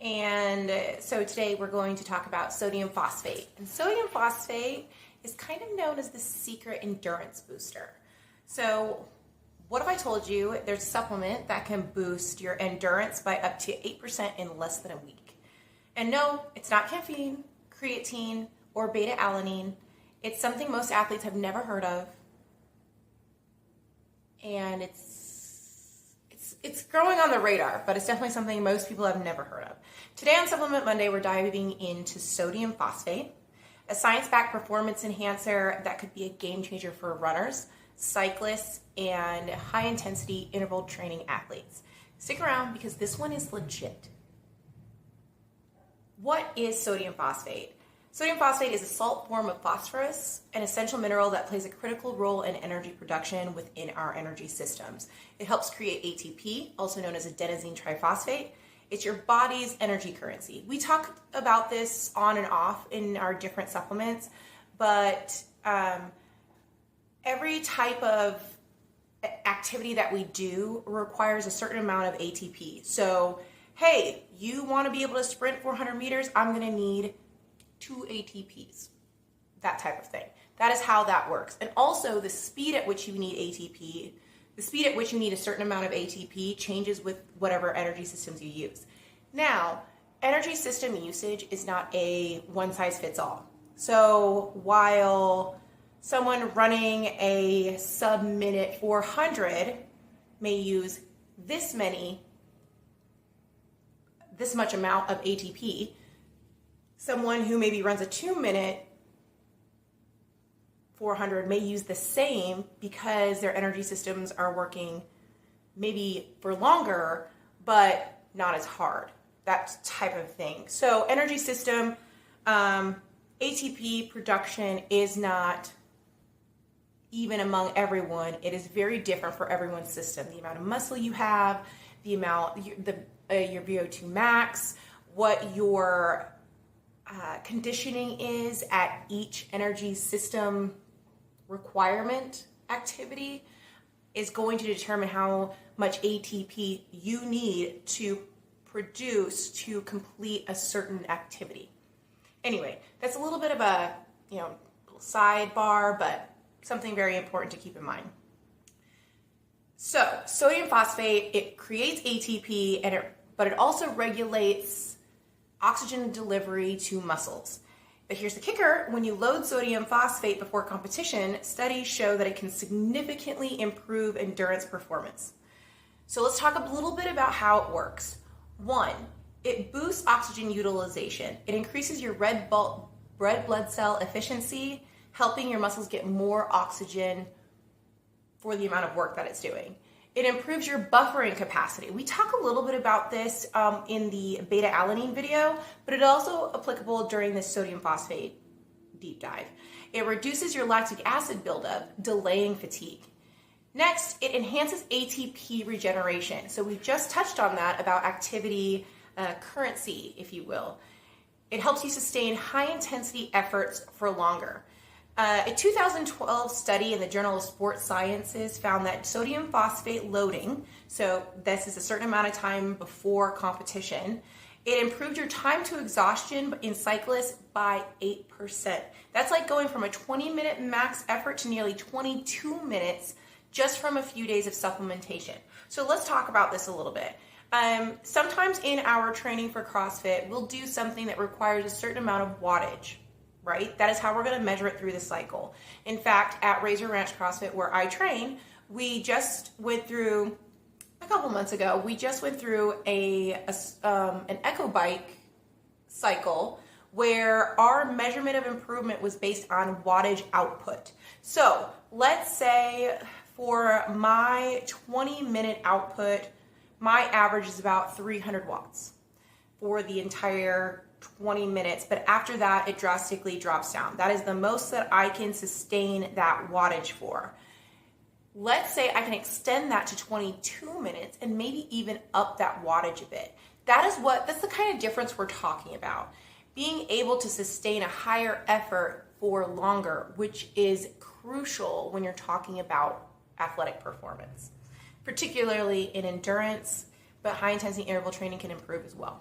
And so today we're going to talk about sodium phosphate. And sodium phosphate is kind of known as the secret endurance booster. So what if I told you there's a supplement that can boost your endurance by up to 8% in less than a week? And no, it's not caffeine, creatine, or beta-alanine. It's something most athletes have never heard of. And it's growing on the radar, but it's definitely something most people have never heard of. Today on Supplement Monday, we're diving into sodium phosphate, a science-backed performance enhancer that could be a game changer for runners, cyclists, and high-intensity interval training athletes. Stick around because this one is legit. What is sodium phosphate? Sodium phosphate is a salt form of phosphorus, an essential mineral that plays a critical role in energy production within our energy systems. It helps create ATP, also known as adenosine triphosphate. It's your body's energy currency. We talk about this on and off in our different supplements, but every type of activity that we do requires a certain amount of ATP. So, hey, you want to be able to sprint 400 meters? I'm going to need 2 ATPs, that type of thing. That is how that works. And also the speed at which you need ATP, the speed at which you need a certain amount of ATP changes with whatever energy systems you use. Now, energy system usage is not a one-size-fits-all. So while someone running a sub-minute 400 may use this much amount of ATP, someone who maybe runs a 2-minute 400 may use the same because their energy systems are working maybe for longer, but not as hard, that type of thing. So energy system, ATP production is not even among everyone. It is very different for everyone's system. The amount of muscle you have, the amount, your VO2 max, what your conditioning is at each energy system requirement activity is going to determine how much ATP you need to produce to complete a certain activity. Anyway, that's a little bit of a sidebar, but something very important to keep in mind. So sodium phosphate, it creates ATP, but it also regulates oxygen delivery to muscles. But here's the kicker: when you load sodium phosphate before competition, studies show that it can significantly improve endurance performance. So let's talk a little bit about how it works. 1, it boosts oxygen utilization. It increases your red blood cell efficiency, helping your muscles get more oxygen for the amount of work that it's doing. It improves your buffering capacity. We talk a little bit about this in the beta-alanine video, but it's also applicable during this sodium phosphate deep dive. It reduces your lactic acid buildup, delaying fatigue. Next, it enhances ATP regeneration. So we just touched on that about activity currency, if you will. It helps you sustain high-intensity efforts for longer. A 2012 study in the Journal of Sports Sciences found that sodium phosphate loading, so this is a certain amount of time before competition, it improved your time to exhaustion in cyclists by 8%. That's like going from a 20-minute max effort to nearly 22 minutes just from a few days of supplementation. So let's talk about this a little bit. Sometimes in our training for CrossFit, we'll do something that requires a certain amount of wattage. Right? That is how we're going to measure it through the cycle. In fact, at Razor Ranch CrossFit, where I train, we just went through, a couple months ago, we just went through an echo bike cycle where our measurement of improvement was based on wattage output. So let's say for my 20-minute output, my average is about 300 watts for the entire 20 minutes, but after that it drastically drops down. That is the most that I can sustain that wattage for. Let's say I can extend that to 22 minutes and maybe even up that wattage a bit. That's the kind of difference we're talking about. Being able to sustain a higher effort for longer, which is crucial when you're talking about athletic performance, particularly in endurance, but high intensity interval training can improve as well.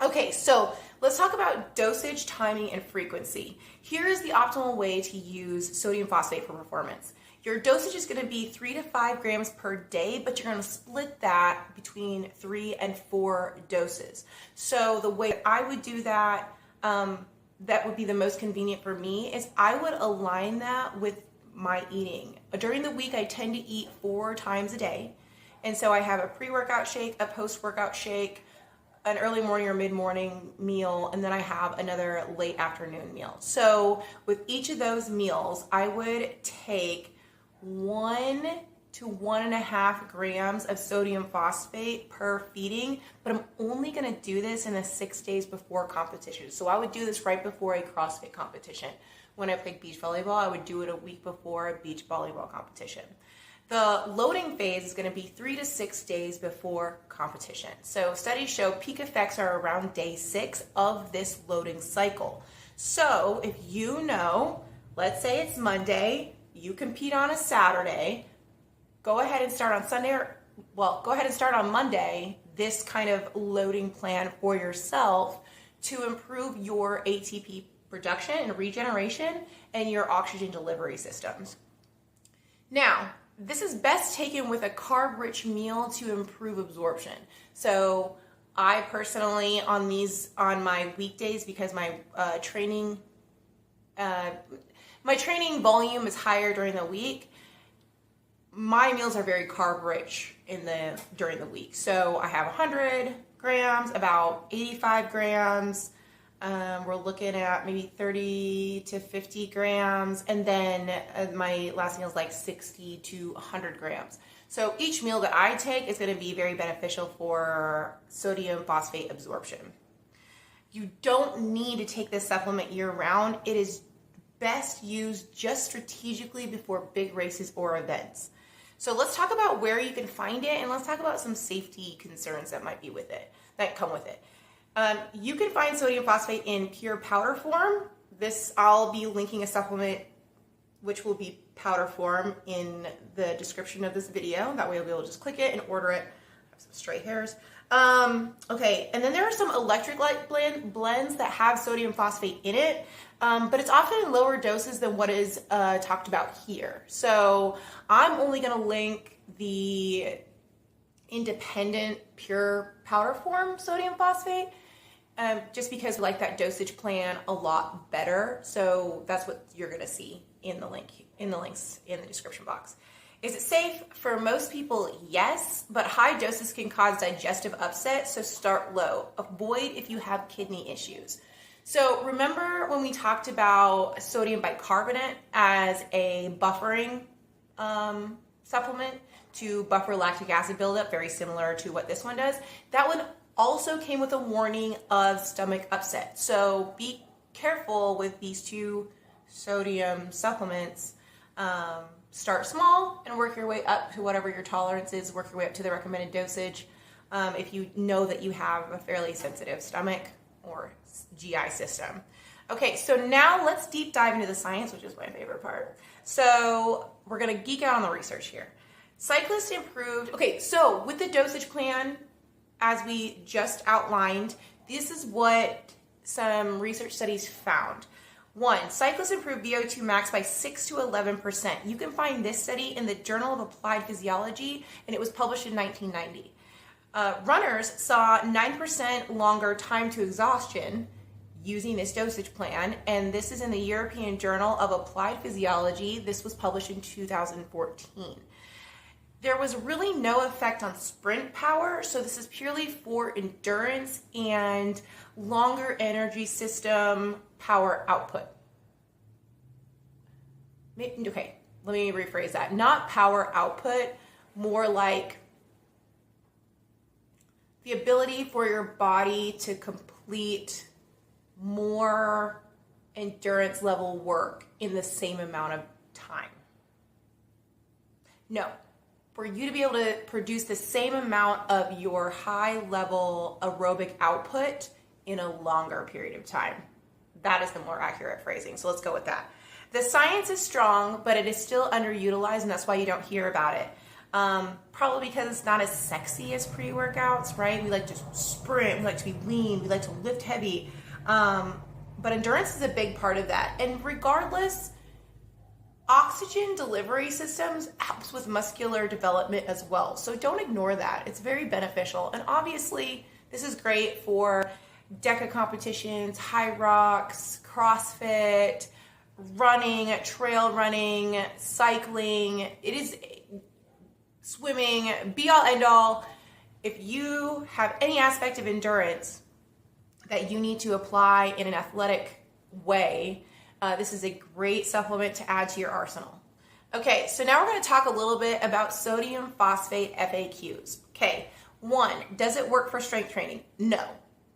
Okay, so let's talk about dosage, timing, and frequency. Here is the optimal way to use sodium phosphate for performance. Your dosage is going to be 3 to 5 grams per day, but you're going to split that between 3 and 4 doses. So the way I would do that, that would be the most convenient for me, is I would align that with my eating. During the week, I tend to eat 4 times a day. And so I have a pre-workout shake, a post-workout shake, an early morning or mid-morning meal, and then I have another late afternoon meal. So with each of those meals, I would take 1 to 1.5 grams of sodium phosphate per feeding, but I'm only gonna do this in the 6 days before competition. So I would do this right before a CrossFit competition. When I played beach volleyball, I would do it a week before a beach volleyball competition. The loading phase is going to be 3 to 6 days before competition. So studies show peak effects are around day 6 of this loading cycle. So if you know, let's say it's Monday, you compete on a Saturday, go ahead and start on Sunday, go ahead and start on Monday, this kind of loading plan for yourself to improve your ATP production and regeneration and your oxygen delivery systems. Now, this is best taken with a carb-rich meal to improve absorption. So I personally, on my weekdays, because my training volume is higher during the week, my meals are very carb-rich during the week. So I have 100 grams, about 85 grams. We're looking at maybe 30 to 50 grams, and then my last meal is like 60 to 100 grams. So each meal that I take is going to be very beneficial for sodium phosphate absorption. You don't need to take this supplement year-round. It is best used just strategically before big races or events. So let's talk about where you can find it, and let's talk about some safety concerns that might be with it, that come with it. You can find sodium phosphate in pure powder form. I'll be linking a supplement which will be powder form in the description of this video. That way you'll be able to just click it and order it. I have some stray hairs. Okay, and then there are some electrolyte blends that have sodium phosphate in it, but it's often in lower doses than what is talked about here. So I'm only going to link the independent pure powder form sodium phosphate, just because I like that dosage plan a lot better. So that's what you're going to see in the links in the description box. Is it safe? For most people, yes, but high doses can cause digestive upset, so start low. Avoid if you have kidney issues. So remember when we talked about sodium bicarbonate as a buffering supplement to buffer lactic acid buildup, very similar to what this one does? That one also came with a warning of stomach upset. So be careful with these two sodium supplements. Start small and work your way up to whatever your tolerance is, work your way up to the recommended dosage if you know that you have a fairly sensitive stomach or GI system. Okay, so now let's deep dive into the science, which is my favorite part. So we're gonna geek out on the research here. Cyclists improved, okay, so with the dosage plan, as we just outlined, this is what some research studies found. 1, cyclists improved VO2 max by 6 to 11%. You can find this study in the Journal of Applied Physiology, and it was published in 1990. Runners saw 9% longer time to exhaustion using this dosage plan, and this is in the European Journal of Applied Physiology. This was published in 2014. There was really no effect on sprint power, so this is purely for endurance and longer energy system power output. Okay, let me rephrase that. Not power output, more like the ability for your body to complete more endurance level work in the same amount of time. No. For you to be able to produce the same amount of your high level aerobic output in a longer period of time. That is the more accurate phrasing. So let's go with that. The science is strong, but it is still underutilized, and that's why you don't hear about it. Probably because it's not as sexy as pre-workouts, right? We like to sprint, we like to be lean, we like to lift heavy. But endurance is a big part of that. And regardless, oxygen delivery systems helps with muscular development as well. So don't ignore that. It's very beneficial. And obviously, this is great for DECA competitions, high rocks, CrossFit, running, trail running, cycling. It is swimming, be all end all. If you have any aspect of endurance that you need to apply in an athletic way, this is a great supplement to add to your arsenal. Okay, so now we're going to talk a little bit about sodium phosphate FAQs. Okay, 1, does it work for strength training? No.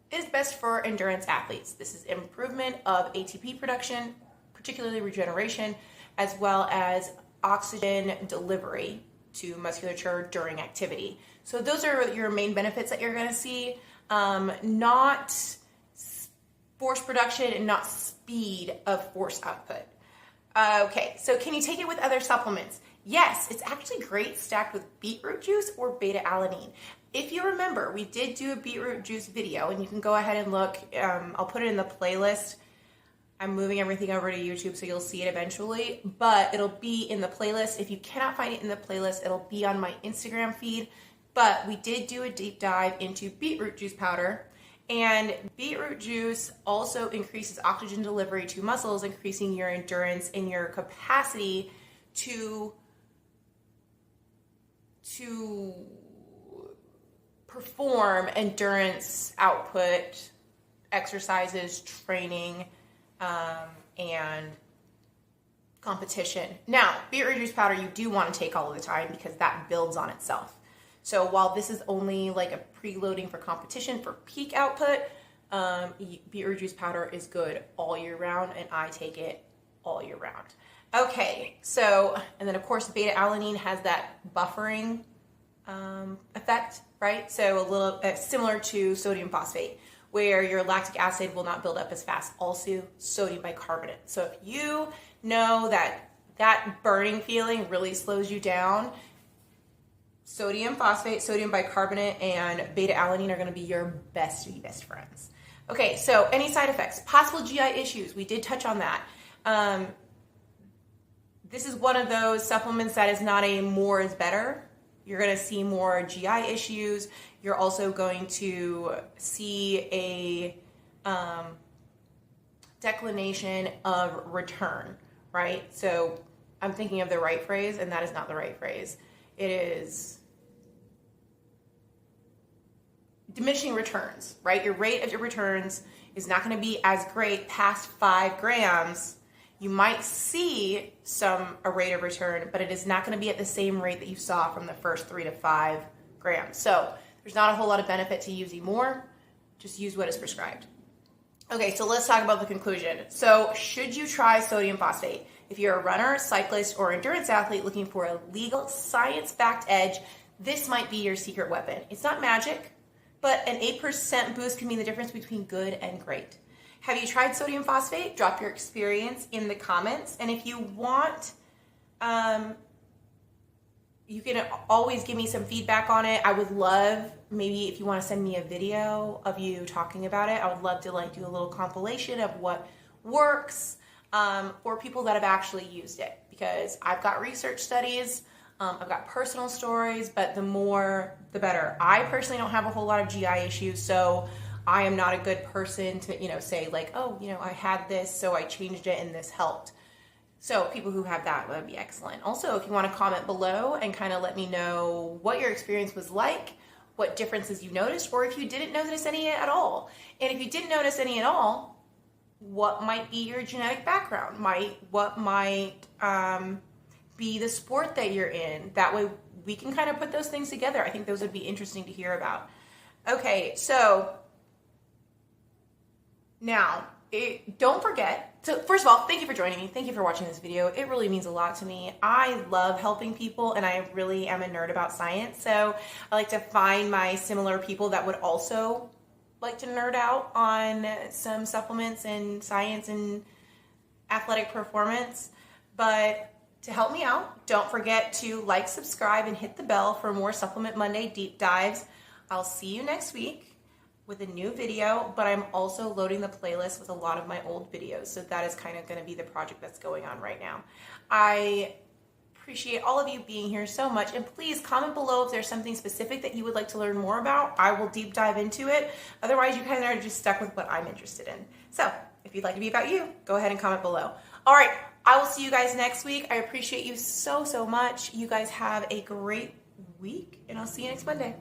It is best for endurance athletes. This is improvement of ATP production, particularly regeneration, as well as oxygen delivery to musculature during activity. So those are your main benefits that you're going to see, not force production and not speed of force output. Okay, so can you take it with other supplements? Yes, it's actually great stacked with beetroot juice or beta-alanine. If you remember, we did do a beetroot juice video, and you can go ahead and look. I'll put it in the playlist. I'm moving everything over to YouTube, so you'll see it eventually, but it'll be in the playlist. If you cannot find it in the playlist, it'll be on my Instagram feed. But we did do a deep dive into beetroot juice powder, and beetroot juice also increases oxygen delivery to muscles, increasing your endurance and your capacity to perform endurance output, exercises, training, and competition. Now, beetroot juice powder you do want to take all of the time because that builds on itself. So while this is only like a preloading for competition for peak output, beetroot juice powder is good all year round, and I take it all year round. Okay, so, and then of course beta-alanine has that buffering effect, right? So a little similar to sodium phosphate, where your lactic acid will not build up as fast. Also, sodium bicarbonate. So if you know that burning feeling really slows you down, sodium phosphate, sodium bicarbonate, and beta-alanine are going to be your best friends. Okay, so any side effects? Possible GI issues. We did touch on that. This is one of those supplements that is not a more is better. You're going to see more GI issues. You're also going to see a declination of return, right? So I'm thinking of the right phrase, and that is not the right phrase. It is diminishing returns, right? Your rate of your returns is not going to be as great past 5 grams. You might see a rate of return, but it is not going to be at the same rate that you saw from the first 3 to 5 grams. So there's not a whole lot of benefit to using more. Just use what is prescribed. Okay, so let's talk about the conclusion. So should you try sodium phosphate? If you're a runner, cyclist, or endurance athlete looking for a legal, science-backed edge, this might be your secret weapon. It's not magic, but an 8% boost can mean the difference between good and great. Have you tried sodium phosphate? Drop your experience in the comments. And if you want, you can always give me some feedback on it. I would love, maybe if you want to send me a video of you talking about it, I would love to do a little compilation of what works for people that have actually used it. Because I've got research studies, I've got personal stories, but the more, the better. I personally don't have a whole lot of GI issues, so I am not a good person to, say like, oh, I had this, so I changed it and this helped. So people who have that would be excellent. Also, if you want to comment below and kind of let me know what your experience was like, what differences you noticed, or if you didn't notice any at all. And if you didn't notice any at all, what might be your genetic background? What might be the sport that you're in? That way we can kind of put those things together. I think those would be interesting to hear about. Okay, so now, don't forget to, first of all, thank you for joining me. Thank you for watching this video. It really means a lot to me. I love helping people, and I really am a nerd about science. So I like to find my similar people that would also like to nerd out on some supplements and science and athletic performance. But to help me out, don't forget to like, subscribe, and hit the bell for more Supplement Monday deep dives. I'll see you next week with a new video, but I'm also loading the playlist with a lot of my old videos. So that is kind of going to be the project that's going on right now. I appreciate all of you being here so much. And please comment below if there's something specific that you would like to learn more about. I will deep dive into it. Otherwise, you kind of are just stuck with what I'm interested in. So if you'd like to be about you, go ahead and comment below. All right, I will see you guys next week. I appreciate you so, so much. You guys have a great week, and I'll see you next Monday.